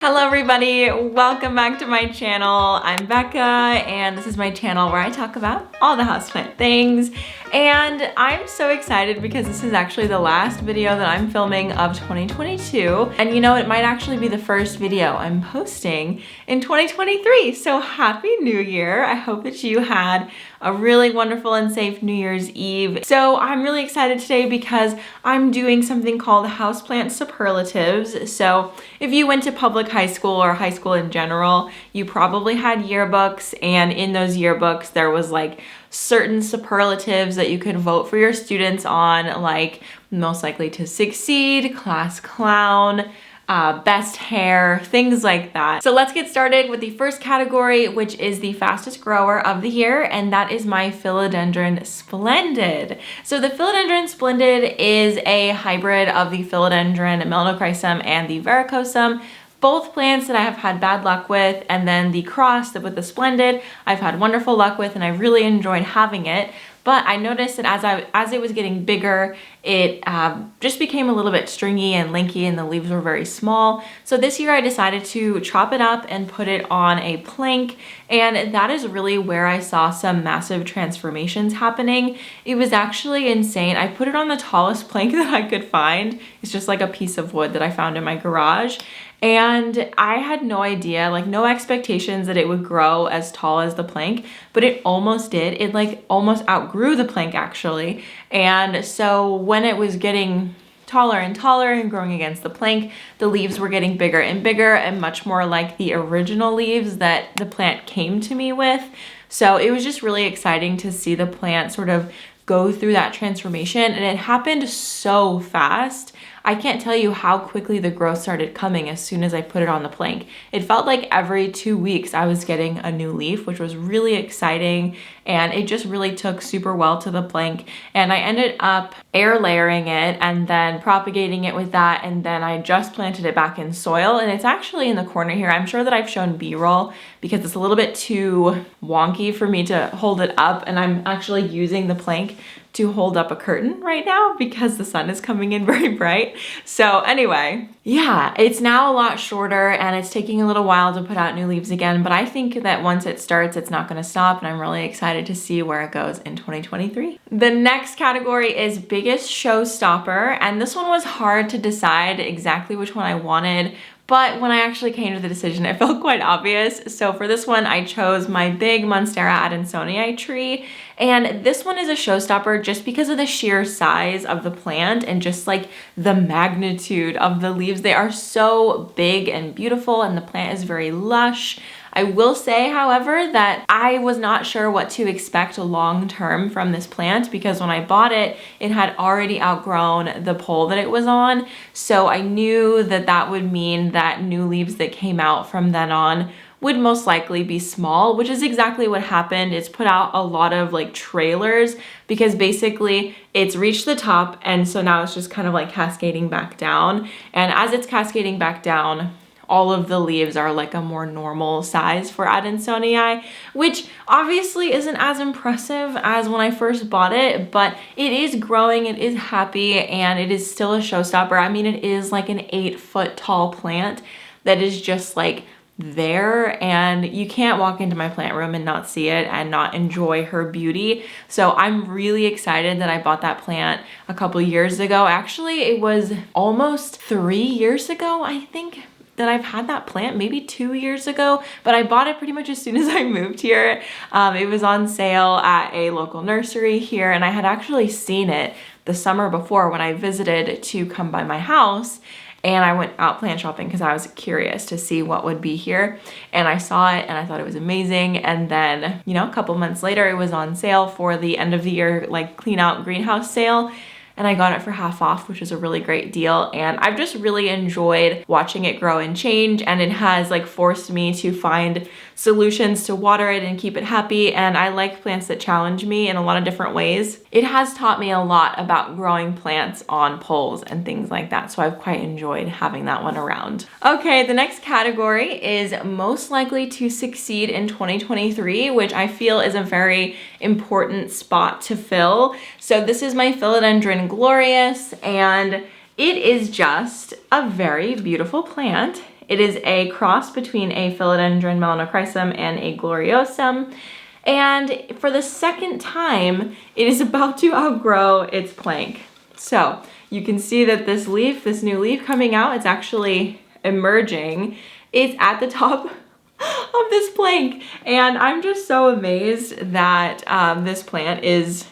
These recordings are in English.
Hello everybody, welcome back to my channel. I'm Becca and this is my channel where I talk about all the houseplant things. And I'm so excited because this is actually the last video that I'm filming of 2022. And you know, it might actually be the first video I'm posting in 2023. So happy New Year. I hope that you had a really wonderful and safe New Year's Eve. So I'm really excited today because I'm doing something called Houseplant Superlatives. So if you went to public high school or high school in general, you probably had yearbooks, and in those yearbooks there was like certain superlatives that you could vote for your students on, like most likely to succeed, class clown, best hair, things like that. So let's get started with the first category, which is the fastest grower of the year, and that is my Philodendron Splendid. So the Philodendron Splendid is a hybrid of the Philodendron Melanochrysum and the Varicosum. Both plants that I have had bad luck with, and then the cross with the Splendid I've had wonderful luck with, and I really enjoyed having it. But I noticed that as it was getting bigger, it just became a little bit stringy and lanky, and the leaves were very small. So this year I decided to chop it up and put it on a plank, and that is really where I saw some massive transformations happening. It was actually insane. I put it on the tallest plank that I could find. It's just like a piece of wood that I found in my garage. And I had no idea, like no expectations that it would grow as tall as the plank, but it almost did. It like almost outgrew the plank actually. And so when it was getting taller and taller and growing against the plank, the leaves were getting bigger and bigger and much more like the original leaves that the plant came to me with. So it was just really exciting to see the plant sort of go through that transformation, and it happened so fast. I can't tell you how quickly the growth started coming as soon as I put it on the plank. It felt like every 2 weeks I was getting a new leaf, which was really exciting, and it just really took super well to the plank. And I ended up air layering it and then propagating it with that, and then I just planted it back in soil, and it's actually in the corner here. I'm sure that I've shown B-roll because it's a little bit too wonky for me to hold it up, and I'm actually using the plank to hold up a curtain right now because the sun is coming in very bright. So anyway, yeah, it's now a lot shorter and it's taking a little while to put out new leaves again, but I think that once it starts, it's not gonna stop, and I'm really excited to see where it goes in 2023. The next category is biggest showstopper, and this one was hard to decide exactly which one I wanted, but when I actually came to the decision, it felt quite obvious. So for this one, I chose my big Monstera adansonii tree. And this one is a showstopper just because of the sheer size of the plant and just like the magnitude of the leaves. They are so big and beautiful, and the plant is very lush. I will say, however, that I was not sure what to expect long term from this plant because when I bought it, it had already outgrown the pole that it was on. So I knew that that would mean that new leaves that came out from then on would most likely be small, which is exactly what happened. It's put out a lot of like trailers because basically it's reached the top, and so now it's just kind of like cascading back down. And as it's cascading back down, all of the leaves are like a more normal size for adansonii, which obviously isn't as impressive as when I first bought it, but it is growing, it is happy, and it is still a showstopper. I mean, it is like an 8-foot tall plant that is just like there, and you can't walk into my plant room and not see it and not enjoy her beauty. So I'm really excited that I bought that plant a couple years ago. Actually, it was almost 3 years ago, I think, that I've had that plant, maybe 2 years ago, but I bought it pretty much as soon as I moved here. It was on sale at a local nursery here, and I had actually seen it the summer before when I visited to come by my house, and I went out plant shopping because I was curious to see what would be here, and I saw it and I thought it was amazing. And then, you know, a couple months later it was on sale for the end of the year like clean out greenhouse sale, and I got it for half off, which is a really great deal. And I've just really enjoyed watching it grow and change, and it has like forced me to find solutions to water it and keep it happy. And I like plants that challenge me in a lot of different ways. It has taught me a lot about growing plants on poles and things like that. So I've quite enjoyed having that one around. Okay, the next category is most likely to succeed in 2023, which I feel is a very important spot to fill. So this is my Philodendron Glorious, and it is just a very beautiful plant. It is a cross between a Philodendron melanochrysum and a gloriosum. And for the second time, it is about to outgrow its plank. So you can see that this leaf, this new leaf coming out, it's actually emerging. It's at the top of this plank. And I'm just so amazed that this plant is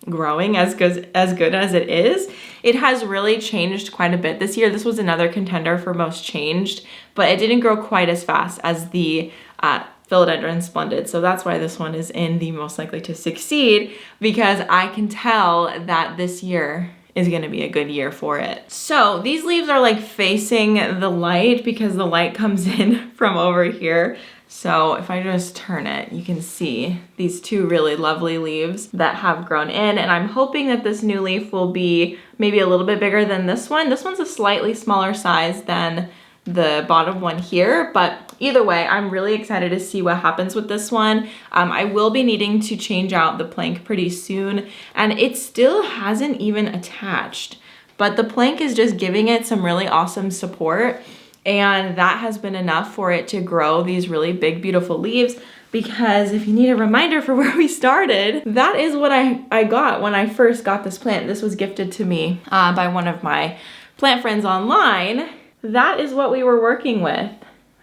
growing as good as it is. It has really changed quite a bit this year. This was another contender for most changed, but it didn't grow quite as fast as the Philodendron Splendid. So that's why this one is in the most likely to succeed, because I can tell that this year is going to be a good year for it. So these leaves are like facing the light because the light comes in from over here. So if I just turn it, you can see these two really lovely leaves that have grown in, and I'm hoping that this new leaf will be maybe a little bit bigger than this one. This one's a slightly smaller size than the bottom one here, but either way, I'm really excited to see what happens with this one. I will be needing to change out the plank pretty soon, and it still hasn't even attached, but the plank is just giving it some really awesome support. And that has been enough for it to grow these really big, beautiful leaves, because if you need a reminder for where we started, that is what I got when I first got this plant. This was gifted to me by one of my plant friends online. That is what we were working with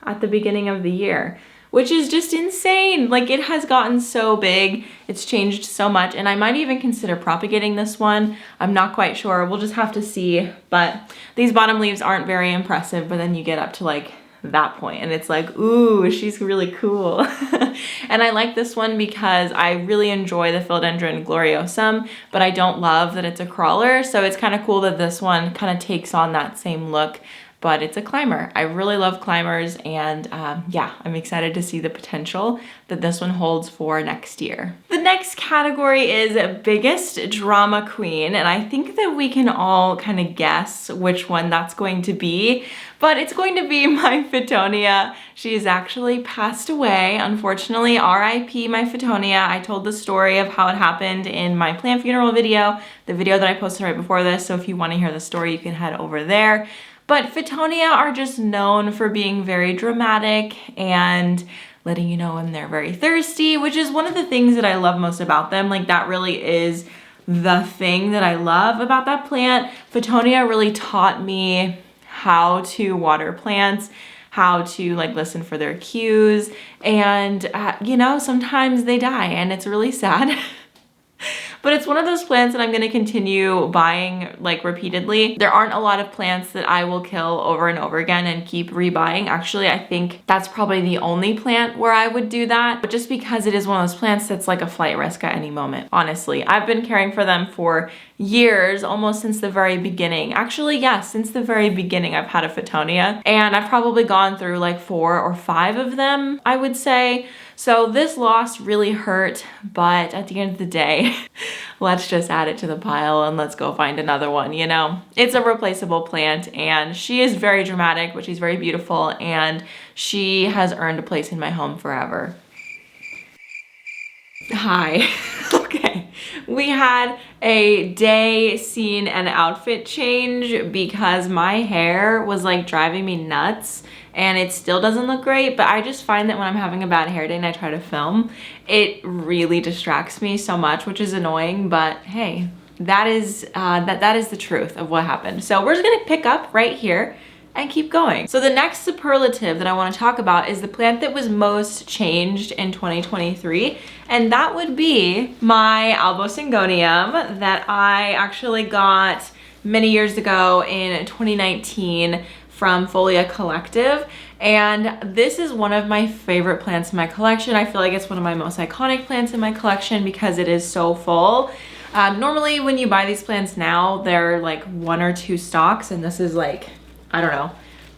at the beginning of the year, which is just insane. Like, it has gotten so big, it's changed so much, and I might even consider propagating this one. I'm not quite sure, we'll just have to see, but these bottom leaves aren't very impressive, but then you get up to like that point and it's like, ooh, she's really cool. And I like this one because I really enjoy the Philodendron Gloriosum, but I don't love that it's a crawler, so it's kind of cool that this one kind of takes on that same look. But it's a climber. I really love climbers, and yeah, I'm excited to see the potential that this one holds for next year. The next category is biggest drama queen, and I think that we can all kind of guess which one that's going to be, but it's going to be my Fittonia. She's actually passed away, unfortunately. RIP my Fittonia. I told the story of how it happened in my plant funeral video, the video that I posted right before this, so if you want to hear the story, you can head over there. But Fittonia are just known for being very dramatic and letting you know when they're very thirsty, which is one of the things that I love most about them. Like, that really is the thing that I love about that plant. Fittonia really taught me how to water plants, how to like listen for their cues, and you know, sometimes they die and it's really sad. But it's one of those plants that I'm going to continue buying like repeatedly. There aren't a lot of plants that I will kill over and over again and keep rebuying. Actually, I think that's probably the only plant where I would do that, but just because it is one of those plants that's like a flight risk at any moment. Honestly, I've been caring for them for years, almost since the very beginning. Actually, yes, since the very beginning I've had a Fittonia, and I've probably gone through like 4 or 5 of them, I would say. So this loss really hurt, but at the end of the day, let's just add it to the pile and let's go find another one, you know? It's a replaceable plant, and she is very dramatic, but she's very beautiful, and she has earned a place in my home forever. Hi. Okay. We had a day, scene, and outfit change because my hair was like driving me nuts, and it still doesn't look great, but I just find that when I'm having a bad hair day and I try to film, it really distracts me so much, which is annoying, but hey, that is the truth of what happened. So we're just gonna pick up right here and keep going. So the next superlative that I want to talk about is the plant that was most changed in 2023, and that would be my Syngonium that I actually got many years ago in 2019 from Hoya Collective. And this is one of my favorite plants in my collection. I feel like it's one of my most iconic plants in my collection because it is so full. Normally when you buy these plants now, they're like 1 or 2 stalks, and this is like, I don't know,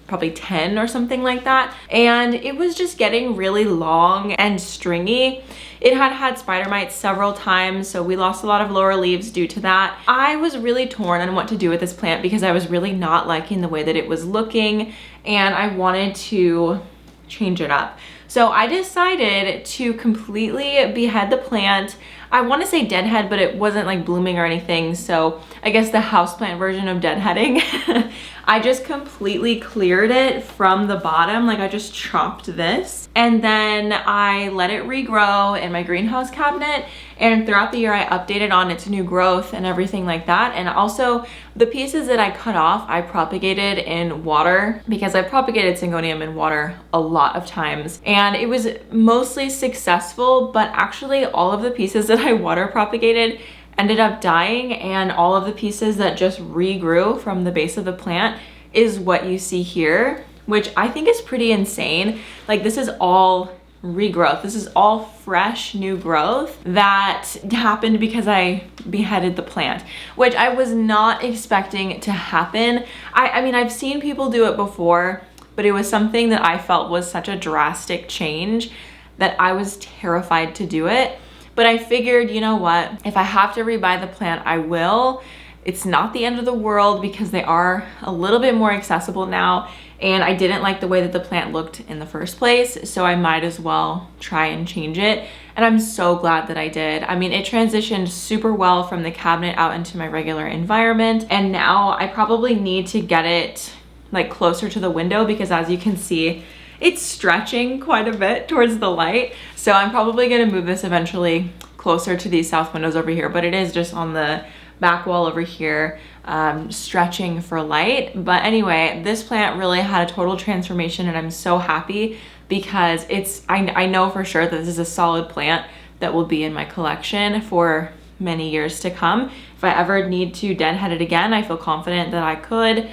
probably 10 or something like that. And it was just getting really long and stringy. It had spider mites several times, so we lost a lot of lower leaves due to that. I was really torn on what to do with this plant because I was really not liking the way that it was looking, and I wanted to change it up. So I decided to completely behead the plant. I want to say deadhead, but it wasn't like blooming or anything, so I guess the houseplant version of deadheading. I just completely cleared it from the bottom. Like I just chopped this and then I let it regrow in my greenhouse cabinet. And throughout the year, I updated on its new growth and everything like that. And also the pieces that I cut off, I propagated in water because I propagated Syngonium in water a lot of times. And it was mostly successful, but actually all of the pieces that I water propagated ended up dying, and all of the pieces that just regrew from the base of the plant is what you see here, which I think is pretty insane. Like this is all regrowth. This is all fresh new growth that happened because I beheaded the plant, which I was not expecting to happen. I mean, I've seen people do it before, but it was something that I felt was such a drastic change that I was terrified to do it. But I figured, you know what, if I have to rebuy the plant, I will. It's not the end of the world because they are a little bit more accessible now, and I didn't like the way that the plant looked in the first place, so I might as well try and change it. And I'm so glad that I did. I mean, it transitioned super well from the cabinet out into my regular environment, and now I probably need to get it like closer to the window because as you can see, it's stretching quite a bit towards the light. So I'm probably gonna move this eventually closer to these south windows over here, but it is just on the back wall over here, stretching for light. But anyway, this plant really had a total transformation and I'm so happy because I know for sure that this is a solid plant that will be in my collection for many years to come. If I ever need to deadhead it again, I feel confident that I could.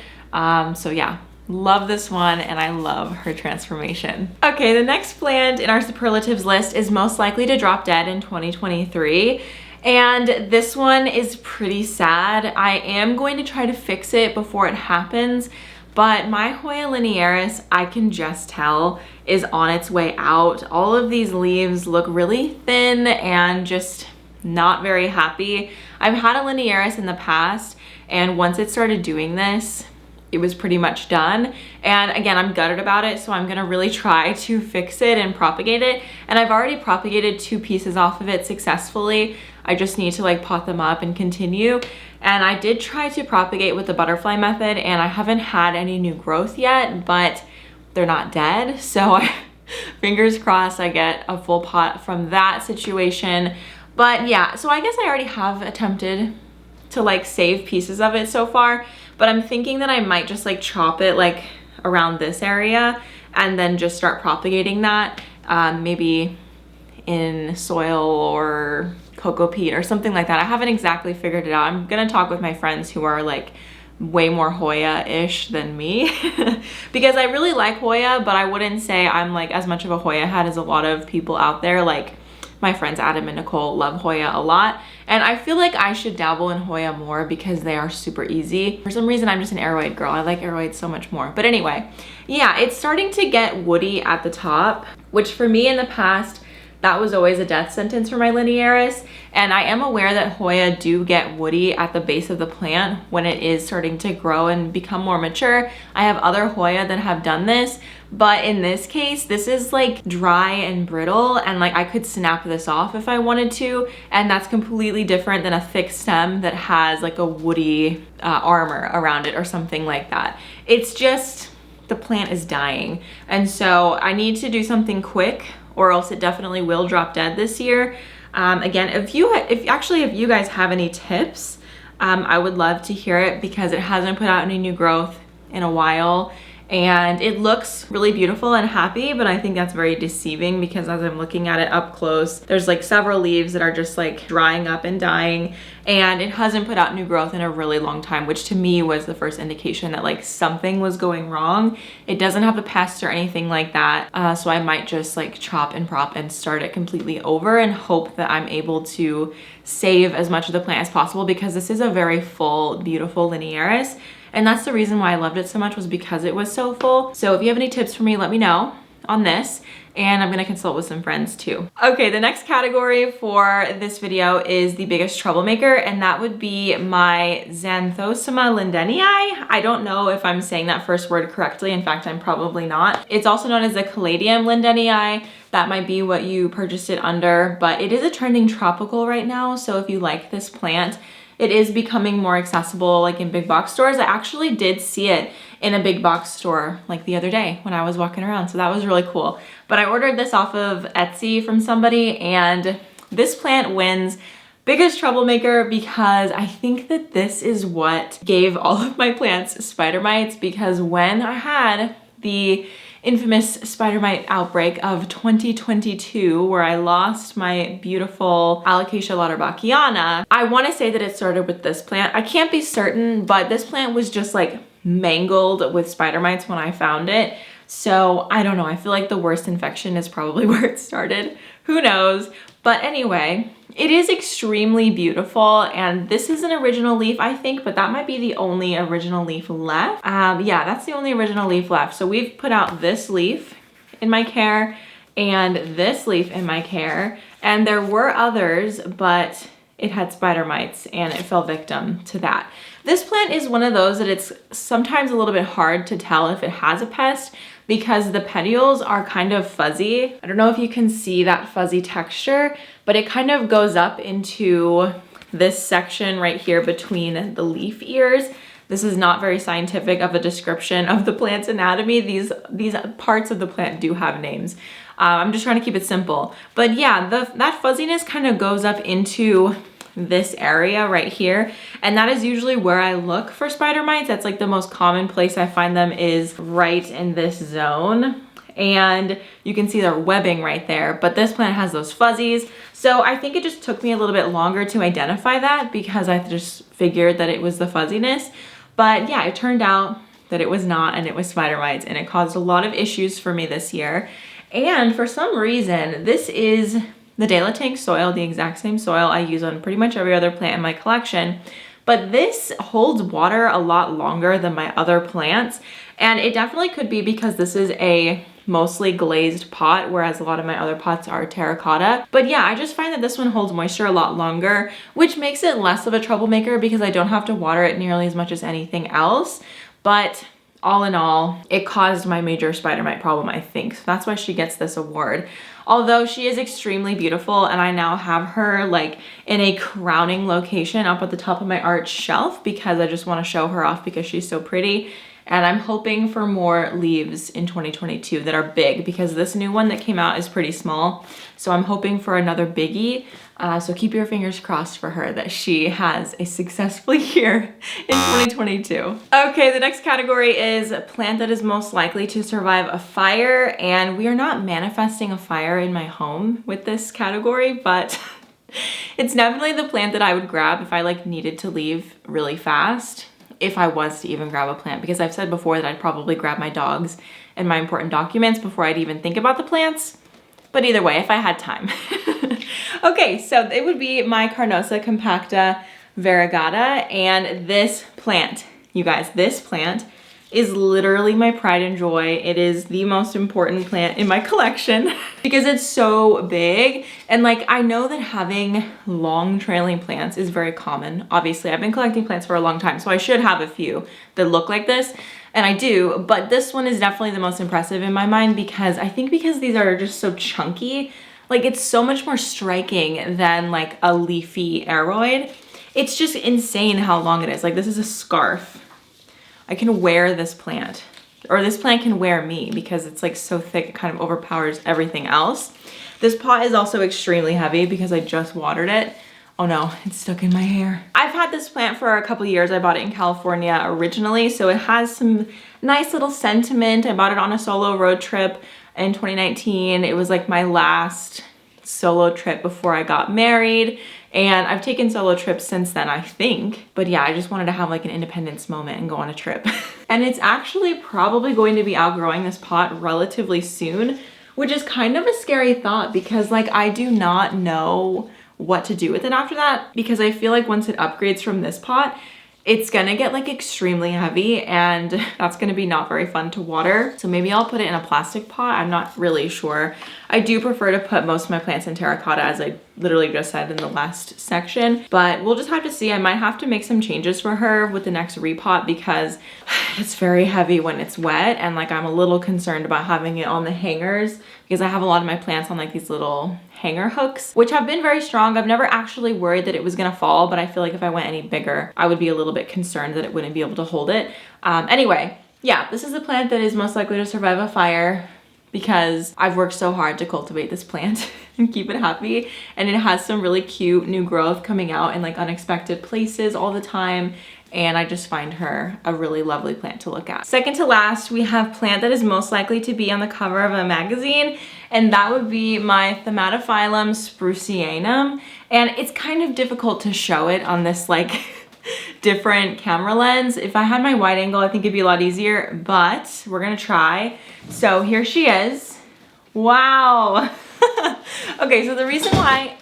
So yeah. Love this one and I love her transformation. Okay, the next plant in our superlatives list is most likely to drop dead in 2023. And this one is pretty sad. I am going to try to fix it before it happens, but my Hoya Linearis, I can just tell, is on its way out. All of these leaves look really thin and just not very happy. I've had a Linearis in the past, and once it started doing this, it was pretty much done. And again, I'm gutted about it, so I'm gonna really try to fix it and propagate it. And I've already propagated 2 pieces off of it successfully. I just need to like pot them up and continue. And I did try to propagate with the butterfly method and I haven't had any new growth yet, but they're not dead. So fingers crossed I get a full pot from that situation. But yeah, so I guess I already have attempted to like save pieces of it so far, but I'm thinking that I might just like chop it like around this area and then just start propagating that, maybe in soil or cocoa peat or something like that. I haven't exactly figured it out. I'm gonna talk with my friends who are like way more Hoya-ish than me because I really like Hoya, but I wouldn't say I'm like as much of a Hoya head as a lot of people out there. Like my friends Adam and Nicole love Hoya a lot, and I feel like I should dabble in Hoya more because they are super easy. For some reason, I'm just an aeroid girl. I like aeroids so much more. But anyway, yeah, it's starting to get woody at the top, which for me in the past, that was always a death sentence for my Linearis. And I am aware that Hoya do get woody at the base of the plant when it is starting to grow and become more mature. I have other Hoya that have done this, but in this case, this is like dry and brittle, and like I could snap this off if I wanted to, and that's completely different than a thick stem that has like a woody armor around it or something like that. It's just, the plant is dying. And so I need to do something quick or else it definitely will drop dead this year. Again, if you guys have any tips, I would love to hear it because it hasn't put out any new growth in a while. And it looks really beautiful and happy, but I think that's very deceiving because as I'm looking at it up close, there's like several leaves that are just like drying up and dying, and it hasn't put out new growth in a really long time, which to me was the first indication that like something was going wrong. It doesn't have a pest or anything like that, so I might just like chop and prop and start it completely over and hope that I'm able to save as much of the plant as possible because this is a very full, beautiful Linearis. And that's the reason why I loved it so much, was because it was so full. So if you have any tips for me, let me know on this. And I'm gonna consult with some friends too. Okay, the next category for this video is the biggest troublemaker, and that would be my Thematophylum Lindenii. I don't know if I'm saying that first word correctly. In fact, I'm probably not. It's also known as the Caladium Lindenii. That might be what you purchased it under, but it is a trending tropical right now. So if you like this plant, it is becoming more accessible like in big box stores. I actually did see it in a big box store like the other day when I was walking around, so that was really cool. But I ordered this off of Etsy from somebody, and this plant wins biggest troublemaker because I think that this is what gave all of my plants spider mites, because when I had the infamous spider mite outbreak of 2022, where I lost my beautiful Alocasia lauterbachii, I want to say that it started with this plant. I can't be certain, but this plant was just like mangled with spider mites when I found it. So I don't know, I feel like the worst infection is probably where it started. Who knows? But anyway, it is extremely beautiful, and this is an original leaf, I think, but that might be the only original leaf left. Yeah, that's the only original leaf left. So we've put out this leaf in my care and this leaf in my care, and there were others, but it had spider mites and it fell victim to that. This plant is one of those that it's sometimes a little bit hard to tell if it has a pest because the petioles are kind of fuzzy. I don't know if you can see that fuzzy texture, but it kind of goes up into this section right here between the leaf ears. This is not very scientific of a description of the plant's anatomy. These parts of the plant do have names. I'm just trying to keep it simple. But yeah, that fuzziness kind of goes up into this area right here, and that is usually where I look for spider mites. That's like the most common place I find them, is right in this zone, and you can see their webbing right there, but this plant has those fuzzies. So I think it just took me a little bit longer to identify that because I just figured that it was the fuzziness. But yeah, it turned out that it was not, and it was spider mites, and it caused a lot of issues for me this year. And for some reason, this is the De La Tank soil, the exact same soil I use on pretty much every other plant in my collection. But this holds water a lot longer than my other plants. And it definitely could be because this is a mostly glazed pot, whereas a lot of my other pots are terracotta. But yeah, I just find that this one holds moisture a lot longer, which makes it less of a troublemaker because I don't have to water it nearly as much as anything else. But all in all, it caused my major spider mite problem, I think. So that's why she gets this award. Although she is extremely beautiful, and I now have her like in a crowning location up at the top of my art shelf because I just want to show her off because she's so pretty. And I'm hoping for more leaves in 2022 that are big because this new one that came out is pretty small. So I'm hoping for another biggie. So keep your fingers crossed for her that she has a successful year in 2022. Okay, the next category is a plant that is most likely to survive a fire. And we are not manifesting a fire in my home with this category, but it's definitely the plant that I would grab if I like needed to leave really fast. If I was to even grab a plant, because I've said before that I'd probably grab my dogs and my important documents before I'd even think about the plants. But either way, if I had time. Okay, so it would be my Carnosa Compactavaragata, and this plant, you guys, this plant is literally my pride and joy. It is the most important plant in my collection because it's so big. And like, I know that having long trailing plants is very common. Obviously, I've been collecting plants for a long time, so I should have a few that look like this, and I do, but this one is definitely the most impressive in my mind because I think because these are just so chunky, like it's so much more striking than like a leafy aroid. It's just insane how long it is. Like, this is a scarf. I can wear this plant, or this plant can wear me because it's like so thick it kind of overpowers everything else. This pot is also extremely heavy because I just watered it. Oh no, it's stuck in my hair. I've had this plant for a couple years. I bought it in California originally, so it has some nice little sentiment. I bought it on a solo road trip in 2019. It was like my last solo trip before I got married. And I've taken solo trips since then, I think. But yeah, I just wanted to have like an independence moment and go on a trip. And it's actually probably going to be outgrowing this pot relatively soon, which is kind of a scary thought because like I do not know what to do with it after that, because I feel like once it upgrades from this pot, it's gonna get like extremely heavy, and that's gonna be not very fun to water. So maybe I'll put it in a plastic pot. I'm not really sure. I do prefer to put most of my plants in terracotta, as I literally just said in the last section, but we'll just have to see. I might have to make some changes for her with the next repot because it's very heavy when it's wet, and like I'm a little concerned about having it on the hangers because I have a lot of my plants on like these little hanger hooks, which have been very strong. I've never actually worried that it was gonna fall, but I feel like if I went any bigger, I would be a little bit concerned that it wouldn't be able to hold it. Anyway, yeah, this is the plant that is most likely to survive a fire because I've worked so hard to cultivate this plant and keep it happy. And it has some really cute new growth coming out in like unexpected places all the time. And I just find her a really lovely plant to look at. Second to last, we have plant that is most likely to be on the cover of a magazine, and that would be my Thematophylum sprucianum. And it's kind of difficult to show it on this like different camera lens. If I had my wide angle, I think it'd be a lot easier, but we're gonna try. So here she is. Wow. Okay, so the reason why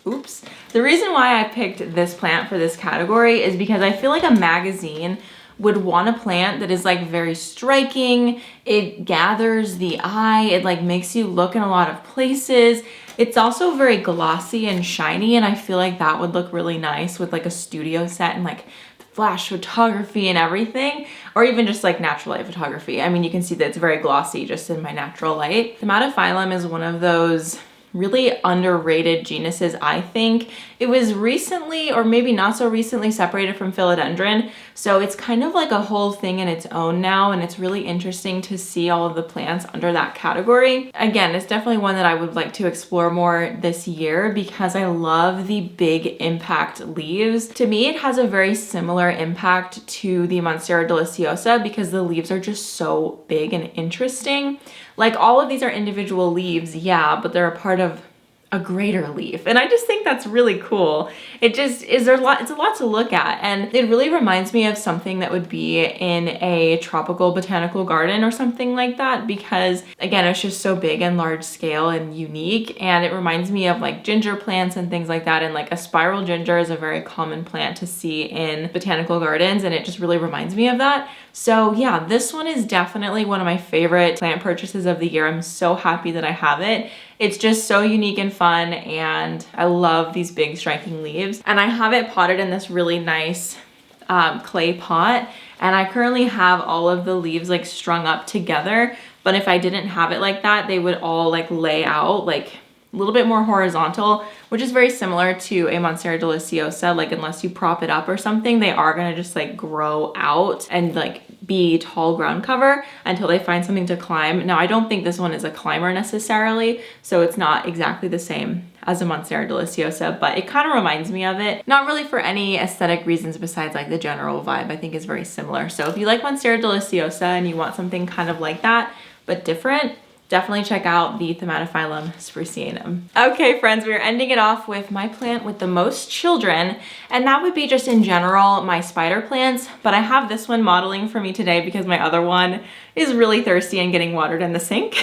I picked this plant for this category is because I feel like a magazine would want a plant that is like very striking. It gathers the eye. It like makes you look in a lot of places. It's also very glossy and shiny, and I feel like that would look really nice with like a studio set and like flash photography and everything, or even just like natural light photography. I mean, you can see that it's very glossy just in my natural light. Thematophylum is one of those really underrated genuses, I think. It was recently, or maybe not so recently, separated from philodendron, so it's kind of like a whole thing in its own now, and it's really interesting to see all of the plants under that category. Again, it's definitely one that I would like to explore more this year because I love the big impact leaves. To me, it has a very similar impact to the Monstera deliciosa because the leaves are just so big and interesting. Like all of these are individual leaves, yeah, but they're a part of a greater leaf. And I just think that's really cool. It just is, it's a lot to look at. And it really reminds me of something that would be in a tropical botanical garden or something like that, because again, it's just so big and large scale and unique. And it reminds me of like ginger plants and things like that. And like a spiral ginger is a very common plant to see in botanical gardens. And it just really reminds me of that. So yeah, this one is definitely one of my favorite plant purchases of the year. I'm so happy that I have it. It's just so unique and fun, and I love these big striking leaves. And I have it potted in this really nice clay pot, and I currently have all of the leaves like strung up together, but if I didn't have it like that, they would all like lay out like a little bit more horizontal, which is very similar to a Monstera deliciosa. Like unless you prop it up or something, they are gonna just like grow out and like be tall ground cover until they find something to climb. Now, I don't think this one is a climber necessarily, so it's not exactly the same as a Monstera deliciosa, but it kind of reminds me of it. Not really for any aesthetic reasons besides like the general vibe. I think is very similar. So if you like Monstera deliciosa and you want something kind of like that, but different, definitely check out the Thematophylum sprucianum. Okay, friends, we are ending it off with my plant with the most children, and that would be just in general my spider plants, but I have this one modeling for me today because my other one is really thirsty and getting watered in the sink.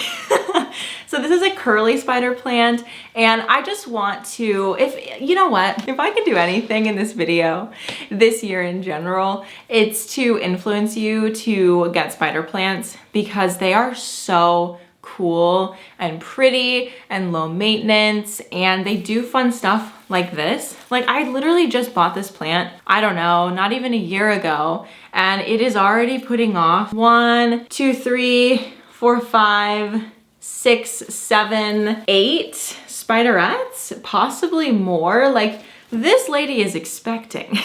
So this is a curly spider plant, and I just want to, if you know what, if I can do anything in this video this year in general, it's to influence you to get spider plants because they are so cool and pretty and low maintenance, and they do fun stuff like this. Like I literally just bought this plant, I don't know, not even a year ago, and it is already putting off 1, 2, 3, 4, 5, 6, 7, 8 spiderettes, possibly more. Like this lady is expecting.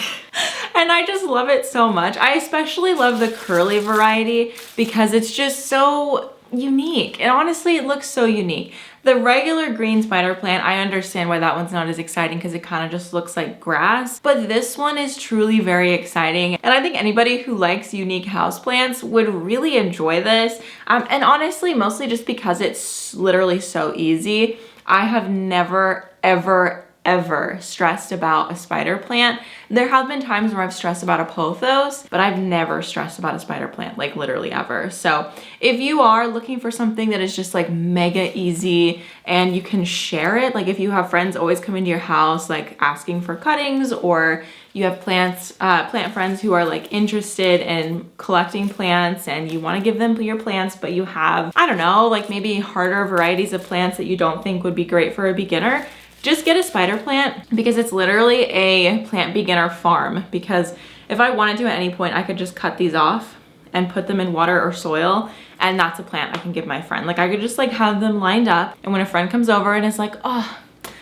And I just love it so much. I especially love the curly variety because it's just so unique. And honestly, it looks so unique. The regular green spider plant, I understand why that one's not as exciting because it kind of just looks like grass, but this one is truly very exciting. And I think anybody who likes unique houseplants would really enjoy this. And honestly, mostly just because it's literally so easy. I have never, ever, ever stressed about a spider plant. There have been times where I've stressed about a pothos, but I've never stressed about a spider plant, like literally ever. So if you are looking for something that is just like mega easy and you can share it, like if you have friends always come into your house like asking for cuttings, or you have plant friends who are like interested in collecting plants and you want to give them your plants, but you have, I don't know, like maybe harder varieties of plants that you don't think would be great for a beginner, just get a spider plant, because it's literally a plant beginner farm. Because if I wanted to at any point, I could just cut these off and put them in water or soil, and that's a plant I can give my friend. Like I could just like have them lined up, and when a friend comes over and is like, oh,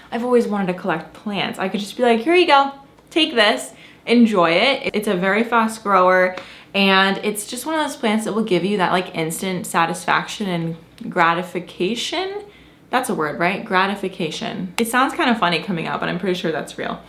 I've always wanted to collect plants, I could just be like, here you go, take this, enjoy it. It's a very fast grower, and it's just one of those plants that will give you that like instant satisfaction and gratification. That's a word, right? Gratification. It sounds kind of funny coming out, but I'm pretty sure that's real.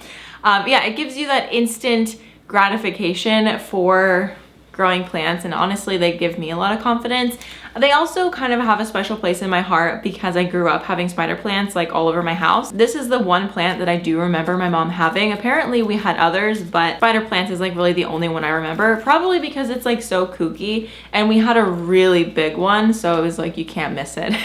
Yeah, it gives you that instant gratification for growing plants, and honestly, they give me a lot of confidence. They also kind of have a special place in my heart because I grew up having spider plants like all over my house. This is the one plant that I do remember my mom having. Apparently we had others, but spider plants is like really the only one I remember, probably because it's like so kooky, and we had a really big one, so it was like you can't miss it.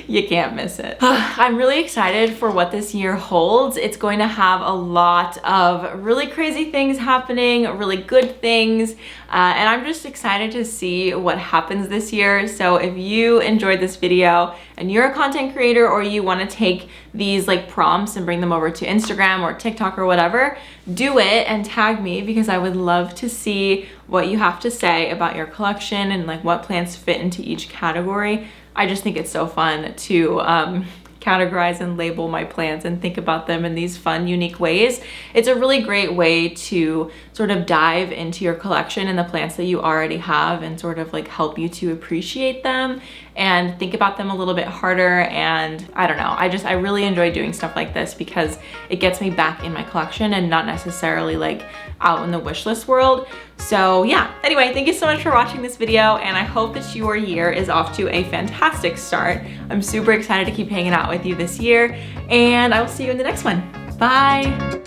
You can't miss it. I'm really excited for what this year holds. It's going to have a lot of really crazy things happening, really good things, and I'm just excited to see what happens this year. So if you enjoyed this video and you're a content creator, or you want to take these like prompts and bring them over to Instagram or TikTok or whatever, do it and tag me, because I would love to see what you have to say about your collection and like what plants fit into each category. I just think it's so fun to categorize and label my plants and think about them in these fun, unique ways. It's a really great way to sort of dive into your collection and the plants that you already have, and sort of like help you to appreciate them and think about them a little bit harder. And I don't know, I really enjoy doing stuff like this because it gets me back in my collection and not necessarily like out in the wish list world. So yeah, anyway, thank you so much for watching this video, and I hope that your year is off to a fantastic start. I'm super excited to keep hanging out with you this year, and I will see you in the next one. Bye.